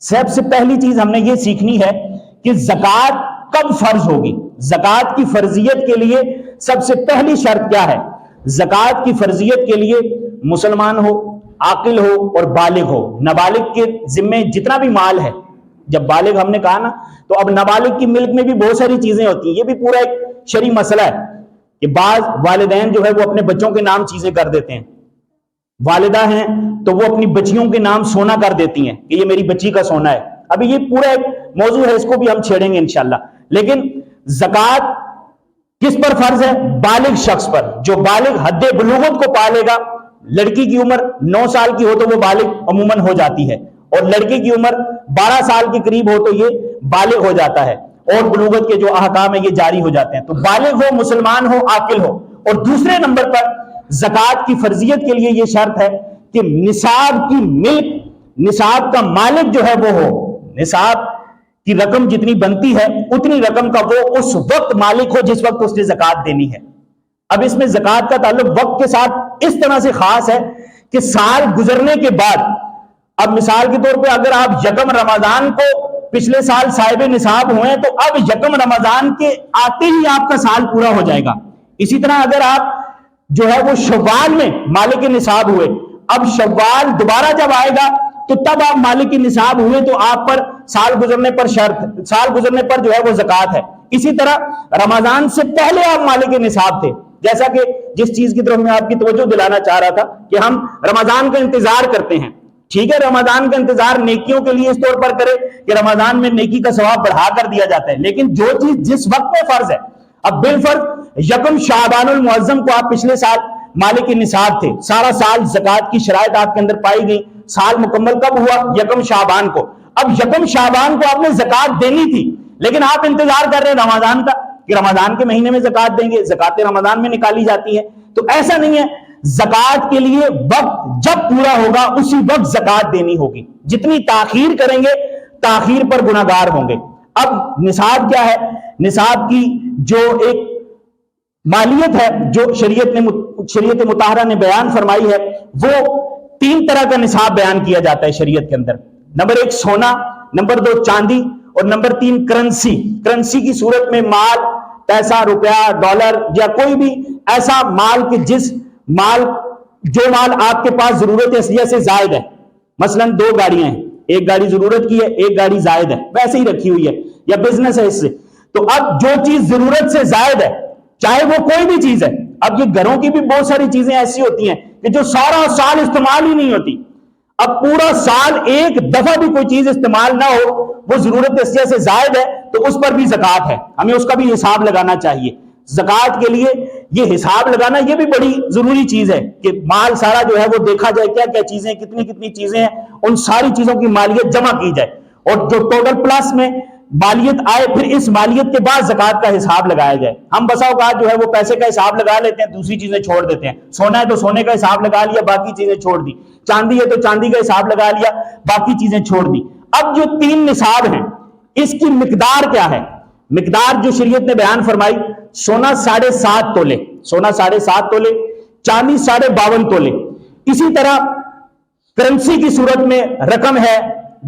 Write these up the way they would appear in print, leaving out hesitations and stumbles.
سب سے پہلی چیز ہم نے یہ سیکھنی ہے کہ زکوٰۃ کب فرض ہوگی. زکوٰۃ کی فرضیت کے لیے سب سے پہلی شرط کیا ہے؟ زکوٰۃ کی فرضیت کے لیے مسلمان ہو، عاقل ہو اور بالغ ہو. نابالغ کے ذمے جتنا بھی مال ہے، جب بالغ ہم نے کہا نا، تو اب نابالغ کی ملک میں بھی بہت ساری چیزیں ہوتی ہیں. یہ بھی پورا ایک شرعی مسئلہ ہے کہ بعض والدین جو ہے وہ اپنے بچوں کے نام چیزیں کر دیتے ہیں. والدہ ہیں تو وہ اپنی بچیوں کے نام سونا کر دیتی ہیں کہ یہ میری بچی کا سونا ہے. ابھی یہ پورا ایک موضوع ہے، اس کو بھی ہم چھیڑیں گے انشاءاللہ. لیکن زکوٰۃ کس پر فرض ہے؟ بالغ شخص پر، جو بالغ حد بلوغت کو پالے گا. لڑکی کی عمر 9 سال کی ہو تو وہ بالغ عموماً ہو جاتی ہے، اور لڑکے کی عمر 12 سال کے قریب ہو تو یہ بالغ ہو جاتا ہے، اور بلوغت کے جو احکام ہیں یہ جاری ہو جاتے ہیں. تو بالغ ہو، مسلمان ہو، عاقل ہو. اور دوسرے نمبر پر زکوٰۃ کی فرضیت کے لیے یہ شرط ہے کہ نصاب کی ملک، نصاب کا مالک جو ہے وہ ہو. نصاب کی رقم جتنی بنتی ہے اتنی رقم کا وہ اس وقت مالک ہو جس وقت اس نے زکوٰۃ دینی ہے. اب اس میں زکوٰۃ کا تعلق وقت کے ساتھ اس طرح سے خاص ہے کہ سال گزرنے کے بعد، اب مثال کے طور پہ اگر آپ یکم رمضان کو پچھلے سال صاحب نصاب ہوئے تو اب یکم رمضان کے آتے ہی آپ کا سال پورا ہو جائے گا. اسی طرح اگر آپ جو ہے وہ شوال میں مالک نصاب ہوئے، اب شوال دوبارہ جب آئے گا تو تب آپ مالک نصاب ہوئے تو آپ پر سال گزرنے پر شرط، سال گزرنے پر جو ہے وہ زکوٰۃ ہے. اسی طرح رمضان سے پہلے آپ مالک نصاب تھے. جیسا کہ جس چیز کی طرف میں آپ کی توجہ دلانا چاہ رہا تھا کہ ہم رمضان کا انتظار کرتے ہیں. ٹھیک ہے، رمضان کا انتظار نیکیوں کے لیے اس طور پر کرے کہ رمضان میں نیکی کا ثواب بڑھا کر دیا جاتا ہے. لیکن جو چیز جس وقت میں فرض ہے، اب بالفرض یکم شعبان المعظم کو آپ پچھلے سال مالک نصاب تھے، سارا سال زکوٰۃ کی شرائط آپ کے اندر پائی گئی. سال مکمل کب ہوا؟ یکم شعبان کو. اب یکم شعبان کو آپ نے زکوٰۃ دینی تھی، لیکن آپ انتظار کر رہے ہیں رمضان کا کہ رمضان کے مہینے میں زکوٰۃ دیں گے. زکوٰۃ رمضان میں نکالی جاتی ہے. تو ایسا نہیں ہے، زکوٰۃ کے لیے وقت جب پورا ہوگا اسی وقت زکوٰۃ دینی ہوگی. جتنی تاخیر کریں گے تاخیر پر گناہگار ہوں گے. اب نصاب کیا ہے؟ نصاب کی جو ایک مالیت ہے جو شریعت مطہرہ نے بیان فرمائی ہے، وہ 3 طرح کا نصاب بیان کیا جاتا ہے شریعت کے اندر. نمبر 1 سونا، نمبر 2 چاندی، اور نمبر 3 کرنسی. کرنسی کی صورت میں مال، پیسہ، روپیہ، ڈالر یا کوئی بھی ایسا مال کہ جو مال آپ کے پاس ضرورت اصلیہ سے زائد ہے. مثلا 2 گاڑیاں ہیں، ایک گاڑی ضرورت کی ہے، ایک گاڑی زائد ہے، ویسے ہی رکھی ہوئی ہے، یا بزنس ہے اس سے. تو اب جو چیز ضرورت سے زائد ہے، چاہے وہ کوئی بھی چیز ہے، اب یہ گھروں کی بھی بہت ساری چیزیں ایسی ہوتی ہیں کہ جو سارا سال استعمال ہی نہیں ہوتی. اب پورا سال ایک دفعہ بھی کوئی چیز استعمال نہ ہو، وہ ضرورت اشیاء سے زائد ہے، تو اس پر بھی زکوٰۃ ہے. ہمیں اس کا بھی حساب لگانا چاہیے. زکوٰۃ کے لیے یہ حساب لگانا یہ بھی بڑی ضروری چیز ہے کہ مال سارا جو ہے وہ دیکھا جائے، کیا کیا چیزیں، کتنی چیزیں ہیں، ان ساری چیزوں کی مالیت جمع کی جائے، اور جو ٹوٹل پلس میں مالیت آئے پھر اس مالیت کے بعد زکوٰۃ کا حساب لگایا جائے. ہم بسا اوقات جو ہے وہ پیسے کا حساب لگا لیتے ہیں، دوسری چیزیں چھوڑ دیتے ہیں. سونا ہے تو سونے کا حساب لگا لیا، باقی چیزیں چھوڑ دی. چاندی ہے تو چاندی کا حساب لگا لیا، باقی چیزیں چھوڑ دی. اب جو 3 نصاب ہیں اس کی مقدار کیا ہے؟ مقدار جو شریعت نے بیان فرمائی، سونا 7.5 تولے، سونا 7.5 تولے، چاندی 52.5 تولے. اسی طرح کرنسی کی صورت میں رقم ہے،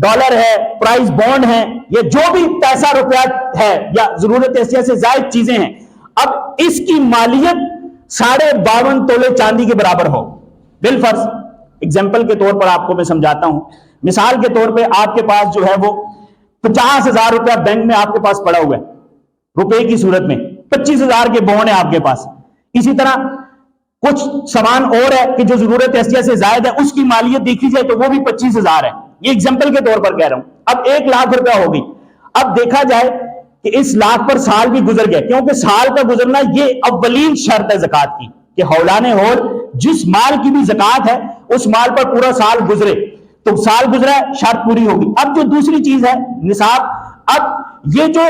ڈالر ہے، پرائز بونڈ ہے، یہ جو بھی پیسہ روپیہ ہے یا ضرورت اشیاء سے زائد چیزیں ہیں، اب اس کی مالیت 52.5 تولے چاندی کے برابر ہو. بالفرض اگزامپل کے طور پر آپ کو میں سمجھاتا ہوں. مثال کے طور پہ آپ کے پاس جو ہے وہ 50,000 روپیہ بینک میں آپ کے پاس پڑا ہوا ہے، روپے کی صورت میں 25,000 کے بونڈ ہیں آپ کے پاس. اسی طرح کچھ سامان اور ہے کہ جو ضرورت اشیاء سے زائد ہے، اس کی مالیت دیکھی جائے تو وہ بھی 25,000 ہے. یہ ایگزامپل کے طور پر کہہ رہا ہوں. اب 1 لاکھ روپیہ ہوگی. اب دیکھا جائے کہ اس لاکھ پر سال بھی گزر گیا، کیونکہ سال کا گزرنا یہ اولین شرط ہے زکوٰۃ کی کہ ہولان ہول جس مال کی بھی زکوٰۃ ہے اس مال پر پورا سال گزرے. تو سال گزرا ہے، شرط پوری ہوگی. اب جو دوسری چیز ہے نصاب، اب یہ جو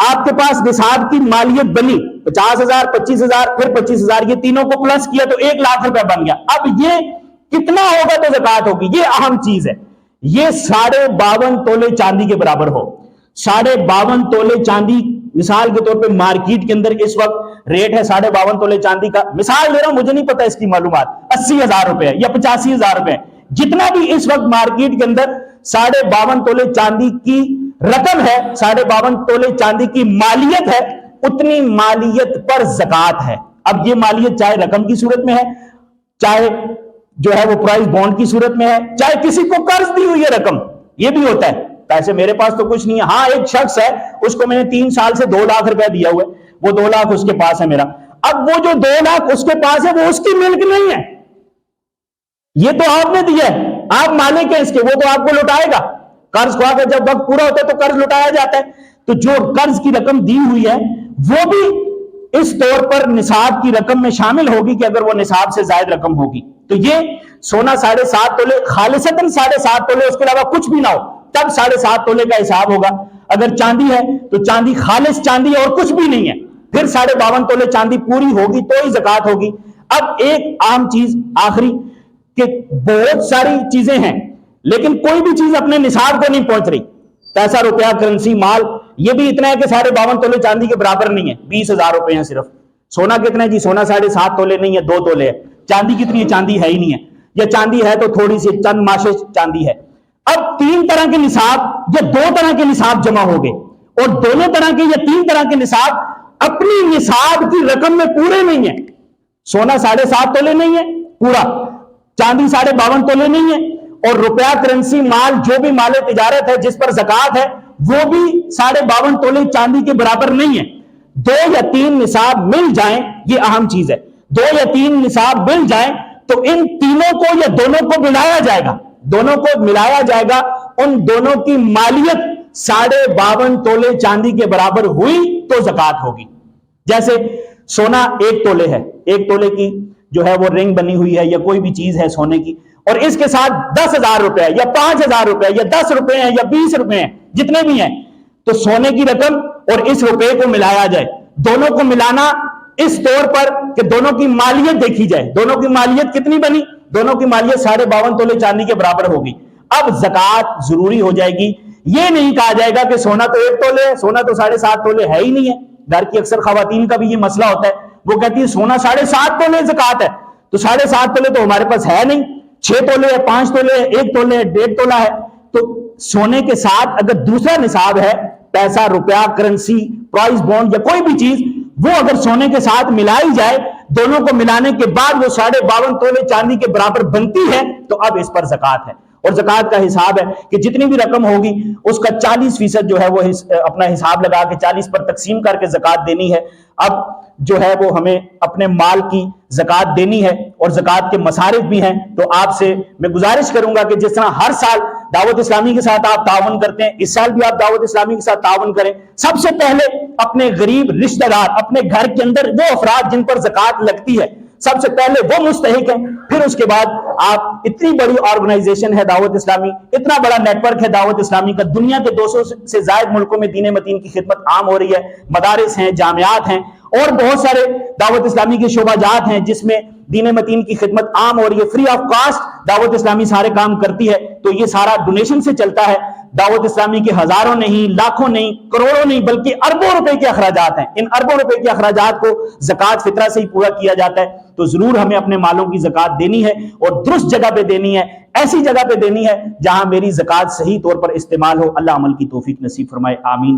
آپ کے پاس نصاب کی مالیت بنی 50,000، 25,000، پھر 25,000، یہ تینوں کو پلس کیا تو 1 لاکھ روپیہ بن گیا. اب یہ کتنا ہوگا تو زکوٰۃ ہوگی؟ یہ اہم چیز ہے. یہ 52.5 تولے چاندی کے برابر ہو. 52.5 تولے چاندی مثال کے طور پہ مارکیٹ کے اندر اس وقت ریٹ ہے 52.5 تولے چاندی کا. مثال دے رہا ہوں، مجھے نہیں پتا اس کی معلومات، 80,000 روپے یا 85,000 روپے. جتنا بھی اس وقت مارکیٹ کے اندر 52.5 تولے چاندی کی رقم ہے، 52.5 تولے چاندی کی مالیت ہے، اتنی مالیت پر زکوٰۃ ہے۔ اب یہ مالیت چاہے رقم کی صورت میں ہے، چاہے جو ہے وہ پرائز بانڈ کی صورت میں ہے، چاہے کسی کو قرض دی ہوئی ہے رقم، یہ بھی ہوتا ہے۔ پیسے میرے پاس تو کچھ نہیں ہے، ہاں ایک شخص ہے، اس کو میں نے 3 سال سے 2 لاکھ روپے دیا ہوا ہے، وہ 2 لاکھ اس کے پاس ہے میرا۔ اب وہ جو 2 لاکھ اس کے پاس ہے وہ اس کی ملک نہیں ہے، یہ تو آپ نے دیا ہے، آپ مالک ہیں اس کے، وہ تو آپ کو لوٹائے گا۔ قرض خواہ کا جب وقت پورا ہوتا ہے تو قرض لوٹایا جاتا ہے، تو جو قرض کی رقم دی ہوئی ہے وہ بھی اس طور پر نصاب کی رقم میں شامل ہوگی کہ اگر وہ نصاب سے زائد رقم ہوگی تو یہ سونا 7.5 تولے خالصتاً 7.5 تولے، اس کے علاوہ کچھ بھی نہ ہو تب 7.5 تولے کا حساب ہوگا۔ اگر چاندی ہے تو چاندی خالص چاندی ہے اور کچھ بھی نہیں ہے، پھر 52.5 تولے چاندی پوری ہوگی تو ہی زکوٰۃ ہوگی۔ اب ایک عام چیز آخری کہ بہت ساری چیزیں ہیں لیکن کوئی بھی چیز اپنے نصاب کو نہیں پہنچ رہی، پیسہ، روپیہ، کرنسی، مال، یہ بھی اتنا ہے کہ 52.5 تولے چاندی کے برابر نہیں ہے، 20,000 روپے ہیں صرف۔ سونا کتنا ہے جی؟ سونا 7.5 تولے نہیں ہے، 2 تولے ہے۔ چاندی کتنی ہے؟ چاندی ہے ہی نہیں ہے، یا چاندی ہے تو تھوڑی سی چند ماشے چاندی ہے۔ اب 3 طرح کے نصاب یا 2 طرح کے نصاب جمع ہو گئے، اور دونوں طرح کے یا 3 طرح کے نصاب اپنی نصاب کی رقم میں پورے نہیں ہیں۔ سونا 7.5 تولے نہیں ہے پورا، چاندی 52.5 تولے نہیں ہے، اور روپیہ، کرنسی، مال، جو بھی مال تجارت ہے جس پر زکوٰۃ ہے وہ بھی 52.5 تولے چاندی کے برابر نہیں ہے۔ 2 یا 3 نصاب مل جائیں، یہ اہم چیز ہے، 2 یا 3 نصاب مل جائیں تو ان تینوں کو یا دونوں کو ملایا جائے گا، دونوں کو ملایا جائے گا، ان دونوں کی مالیت 52.5 تولے چاندی کے برابر ہوئی تو زکوٰۃ ہوگی۔ جیسے سونا 1 تولے ہے، 1 تولے کی جو ہے وہ رنگ بنی ہوئی ہے یا کوئی بھی چیز ہے سونے کی، اور اس کے ساتھ 10,000 روپے یا 5,000 روپے یا 10 روپے ہیں یا 20 روپے ہیں، جتنے بھی ہیں، تو سونے کی رقم اور اس روپے کو ملایا جائے۔ دونوں کو ملانا اس طور پر کہ دونوں کی مالیت دیکھی جائے، دونوں کی مالیت کتنی بنی؟ دونوں کی مالیت 52.5 تولے چاندی کے برابر ہوگی۔ اب زکوٰۃ ضروری ہو جائے گی۔ یہ نہیں کہا جائے گا کہ سونا تو 1 تولے ہے، سونا تو 7.5 تولے ہے ہی نہیں ہے۔ گھر کی اکثر خواتین کا بھی یہ مسئلہ ہوتا ہے، وہ کہتی ہے سونا 7.5 تولے زکوٰۃ ہے، تو 7.5 تولے تو ہمارے پاس ہے نہیں، 6 تولے ہے، 5 تولے ہے، 1 تولے ہے، 1.5 تولا ہے۔ تو سونے کے ساتھ اگر دوسرا نصاب ہے، پیسہ، روپیہ، کرنسی، پرائز بانڈ یا کوئی بھی چیز، وہ اگر سونے کے ساتھ ملائی جائے، دونوں کو ملانے کے بعد وہ 52.5 تولے چاندی کے برابر بنتی ہے تو اب اس پر زکوٰۃ ہے۔ اور زکوٰۃ کا حساب ہے کہ جتنی بھی رقم ہوگی اس کا 40% جو ہے وہ اپنا حساب لگا کے 40 پر تقسیم کر کے زکوٰۃ دینی ہے۔ اب جو ہے وہ ہمیں اپنے مال کی زکوٰۃ دینی ہے، اور زکوٰۃ کے مصارف بھی ہیں، تو آپ سے میں گزارش کروں گا کہ جس طرح ہر سال دعوت اسلامی کے ساتھ آپ تعاون کرتے ہیں، اس سال بھی آپ دعوت اسلامی کے ساتھ تعاون کریں۔ سب سے پہلے اپنے غریب رشتہ دار، اپنے گھر کے اندر وہ افراد جن پر زکوٰۃ لگتی ہے، سب سے پہلے وہ مستحق ہیں، پھر اس کے بعد آپ۔ اتنی بڑی آرگنائزیشن ہے دعوت اسلامی، اتنا بڑا نیٹ ورک ہے دعوت اسلامی کا، دنیا کے 200 سے زائد ملکوں میں دین متین کی خدمت عام ہو رہی ہے، مدارس ہیں، جامعات ہیں، اور بہت سارے دعوت اسلامی کے شعبہ جات ہیں جس میں دین متین کی خدمت عام ہو رہی ہے۔ فری آف کاسٹ دعوت اسلامی سارے کام کرتی ہے، تو یہ سارا ڈونیشن سے چلتا ہے۔ دعوت اسلامی کے ہزاروں نہیں، لاکھوں نہیں، کروڑوں نہیں، بلکہ اربوں روپے کے اخراجات ہیں۔ ان اربوں روپے کے اخراجات کو زکوٰۃ فطرہ سے ہی پورا کیا جاتا ہے۔ تو ضرور ہمیں اپنے مالوں کی زکوٰۃ دینی ہے، اور درست جگہ پہ دینی ہے، ایسی جگہ پہ دینی ہے جہاں میری زکوٰۃ صحیح طور پر استعمال ہو۔ اللہ عمل کی توفیق نصیب فرمائے، آمین۔